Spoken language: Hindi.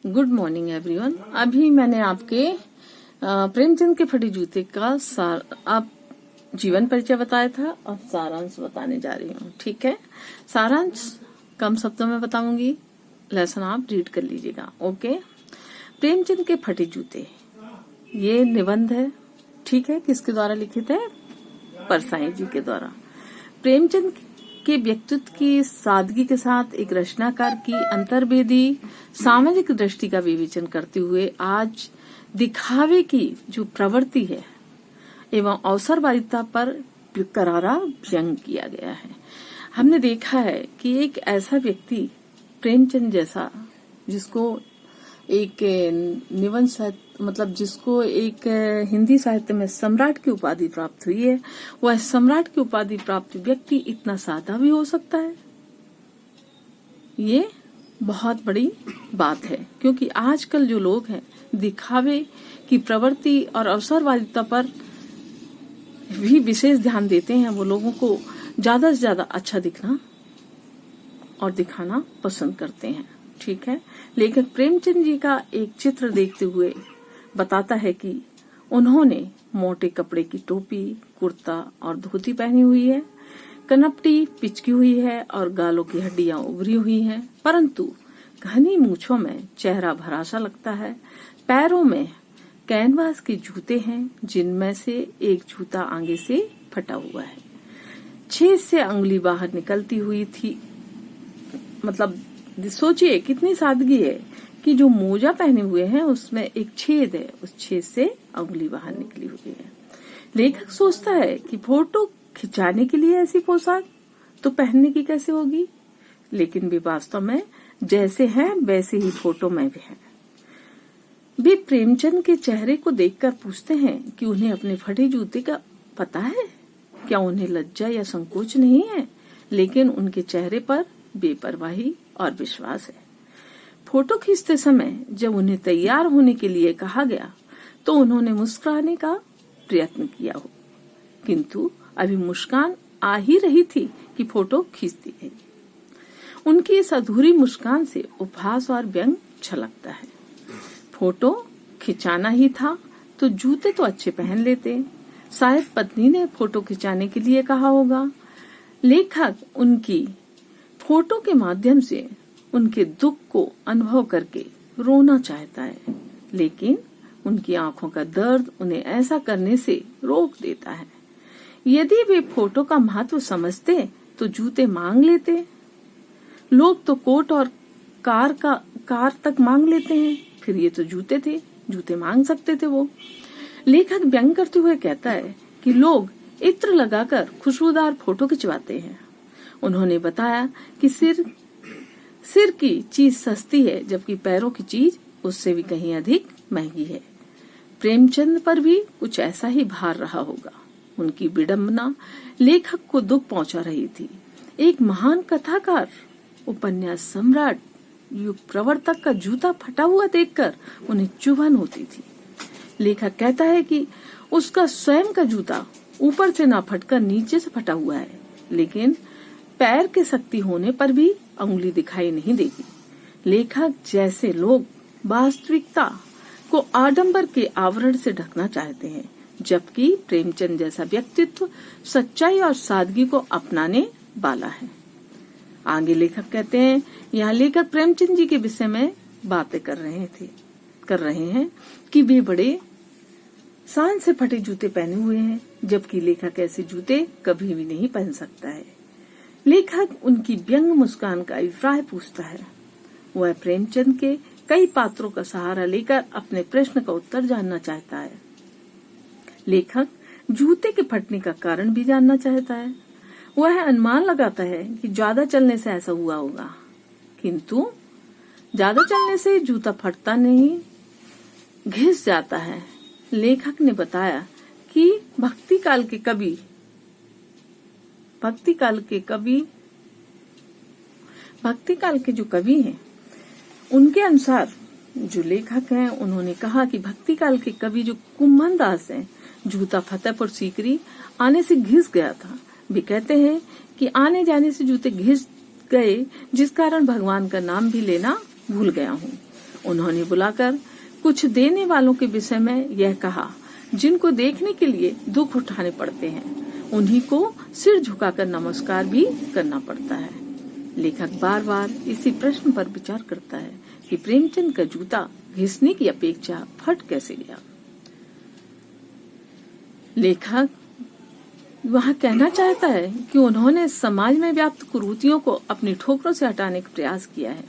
Good morning everyone. अभी मैंने आपके प्रेमचंद के फटे जूते का आप जीवन परिचय बताया था। अब सारांश बताने जा रही हूँ। ठीक है, सारांश कम शब्दों में बताऊंगी, लेसन आप रीड कर लीजिएगा। ओके। प्रेमचंद के फटे जूते, ये निबंध है। ठीक है, किसके द्वारा लिखित है? परसाई जी के द्वारा। प्रेमचंद के व्यक्तित्व की सादगी के साथ एक रचनाकार की अंतर्वेदी सामाजिक दृष्टि का विवेचन करते हुए आज दिखावे की जो प्रवृत्ति है एवं अवसरवादिता पर करारा व्यंग किया गया है। हमने देखा है कि एक ऐसा व्यक्ति प्रेमचंद जैसा, जिसको एक निबंध साहित्य मतलब जिसको एक हिंदी साहित्य में सम्राट की उपाधि प्राप्त हुई है, वह सम्राट की उपाधि प्राप्त व्यक्ति इतना सादा भी हो सकता है, ये बहुत बड़ी बात है। क्योंकि आजकल जो लोग हैं दिखावे की प्रवृत्ति और अवसरवादिता पर भी विशेष ध्यान देते हैं। वो लोगों को ज्यादा से ज्यादा अच्छा दिखना और दिखाना पसंद करते हैं। ठीक है, लेखक प्रेमचंद जी का एक चित्र देखते हुए बताता है कि उन्होंने मोटे कपड़े की टोपी, कुर्ता और धोती पहनी हुई है, कनपटी पिचकी हुई है और गालों की हड्डियां उभरी हुई हैं, परंतु घनी मूछों में चेहरा भरा सा लगता है। पैरों में कैनवास के जूते हैं, जिनमें से एक जूता आगे से फटा हुआ है। छेद से अंगुली बाहर निकलती हुई थी। मतलब सोचिए कितनी सादगी है कि जो मोजा पहने हुए हैं उसमें एक छेद है, उस छेद से अंगुली बाहर निकली हुई है। लेखक सोचता है कि फोटो खिंचाने के लिए ऐसी पोशाक तो पहनने की कैसे होगी, लेकिन वे वास्तव में जैसे हैं वैसे ही फोटो में भी हैं। वे प्रेमचंद के चेहरे को देखकर पूछते हैं कि उन्हें अपने फटे जूते का पता है क्या। उन्हें लज्जा या संकोच नहीं है, लेकिन उनके चेहरे पर बेपरवाही और विश्वास है। फोटो खींचते समय जब उन्हें तैयार होने के लिए कहा गया तो उन्होंने मुस्कुराने का प्रयत्न किया हो, किंतु अभी मुस्कान आ ही रही थी कि फोटो खींचती गई। उनकी इस अधूरी मुस्कान से उपहास और व्यंग छलकता है। फोटो खिंचाना ही था तो जूते तो अच्छे पहन लेते। शायद पत्नी ने फोटो खिंचाने के लिए कहा होगा। लेखक उनकी फोटो के माध्यम से उनके दुख को अनुभव करके रोना चाहता है, लेकिन उनकी आंखों का दर्द उन्हें ऐसा करने से रोक देता है। यदि वे फोटो का महत्व समझते तो जूते मांग लेते। लोग तो कोट और कार तक मांग लेते हैं, फिर ये तो जूते थे, जूते मांग सकते थे वो। लेखक व्यंग करते हुए कहता है कि लोग इत्र लगाकर खुशबूदार फोटो खिंचवाते हैं। उन्होंने बताया कि सिर की चीज सस्ती है, जबकि पैरों की चीज उससे भी कहीं अधिक महंगी है। प्रेमचंद पर भी कुछ ऐसा ही भार रहा होगा। उनकी विडंबना लेखक को दुख पहुंचा रही थी। एक महान कथाकार, उपन्यास सम्राट, युग प्रवर्तक का जूता फटा हुआ देखकर उन्हें चुभन होती थी। लेखक कहता है कि उसका स्वयं का जूता ऊपर से ना फटकर नीचे से फटा हुआ है, लेकिन पैर के शक्ति होने पर भी अंगुली दिखाई नहीं देगी। लेखक जैसे लोग वास्तविकता को आडंबर के आवरण से ढकना चाहते हैं, जबकि प्रेमचंद जैसा व्यक्तित्व सच्चाई और सादगी को अपनाने वाला है। आगे लेखक कहते हैं, यहाँ लेखक प्रेमचंद जी के विषय में बातें कर रहे हैं कि वे बड़े शान से फटे जूते पहने हुए हैं, जबकि लेखक ऐसे जूते कभी भी नहीं पहन सकता है। लेखक उनकी व्यंग मुस्कान का अभिप्राय पूछता है। वह प्रेमचंद के कई पात्रों का सहारा लेकर अपने प्रश्न का उत्तर जानना चाहता है। लेखक जूते के फटने का कारण भी जानना चाहता है। वह अनुमान लगाता है कि ज्यादा चलने से ऐसा हुआ होगा, किंतु ज्यादा चलने से जूता फटता नहीं, घिस जाता है। लेखक ने बताया कि भक्ति काल के जो कवि हैं, उनके अनुसार जो लेखक हैं, उन्होंने कहा कि भक्ति काल के कवि जो कुम्भन दास हैं, जूता फतेहपुर सीकरी आने से घिस गया था। वे कहते हैं कि आने जाने से जूते घिस गए, जिस कारण भगवान का नाम भी लेना भूल गया हूँ। उन्होंने बुलाकर कुछ देने वालों के विषय में यह कहा, जिनको देखने के लिए दुख उठाने पड़ते हैं, उन्हीं को सिर झुकाकर नमस्कार भी करना पड़ता है। लेखक बार बार इसी प्रश्न पर विचार करता है कि प्रेमचंद का जूता घिसने की अपेक्षा फट कैसे गया। लेखक वह कहना चाहता है कि उन्होंने समाज में व्याप्त कुरीतियों को अपनी ठोकरों से हटाने का प्रयास किया है।